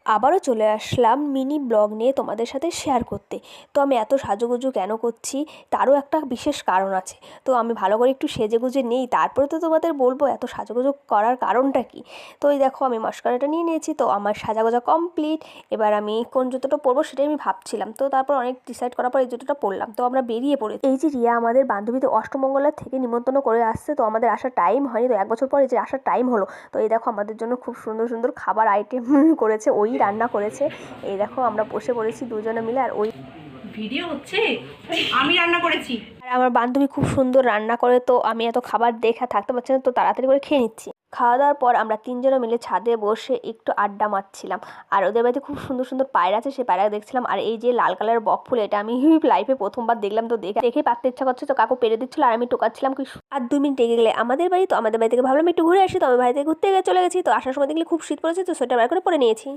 আবারও চলে আসলাম mini blog নিয়ে তোমাদের সাথে শেয়ার করতে। তো আমি এত সাজুগুজু কেন করছি তারও একটা বিশেষ কারণ আছে। তো আমি ভালো করে একটু সেজেগুজে নেই, তারপরে তো তোমাদের বলবো এত সাজুগুজু করার কারণটা কি। তো এই দেখো আমি মাস্কারাটা নিয়ে নিয়েছি, তো আমার সাজাগোজা কমপ্লিট। এবার আমি কোন জুতোটা পরবো সেটাই আমি ভাবছিলাম, তো তারপর অনেক ডিসাইড করার পর এই জুতোটা পরলাম। তো আমরা বেরিয়ে পড়ি। এই যে রিয়া আমাদের বান্ধবীতে অষ্টমঙ্গলার থেকে নিমন্ত্রণ করে আসছে, তো আমাদের আসার টাইম হয়নি, তো 1 বছর পরে যে আসার টাইম হলো। তো এই দেখো আমাদের জন্য খুব সুন্দর সুন্দর খাবার আইটেম করেছে, ওই রান্না করেছে। এই দেখো আমরা বসে পড়েছি দুজনে মিলে, আর ওই ভিডিও হচ্ছে আমি রান্না করেছি। আর আমার বান্ধবী খুব সুন্দর রান্না করে, তো আমি এত খাবার দেখা থাকতে পারছি না, তো তাড়াতাড়ি করে খেয়ে নিচ্ছি। খাওয়া দাওয়ার পর আমরা 3জনে মিলে ছাদে বসে একটু আড্ডা মারছিলাম। আর ওদের বাড়িতে খুব সুন্দর সুন্দর পায়রা আছে, সেই পায়রা দেখছিলাম। আর এই যে লাল কালারের বক ফুল, এটা আমি লাইফে প্রথমবার দেখলাম, তো দেখে পাকতে ইচ্ছা করছে, তো কাকু পেরে দিচ্ছিল আর আমি টোকাচ্ছিলাম। কি আর 2 মিনিট এগিয়ে গেলে আমাদের বাড়ি, তো আমাদের বাড়ি থেকে ভাবলাম একটু ঘুরে আসি, তো আমি বাড়িতে ঘুরতে চলে গেছি। তো আসার সময় দেখলে খুব শীত পড়েছে, তো সোয়েটার বার করে পরে নিয়েছি।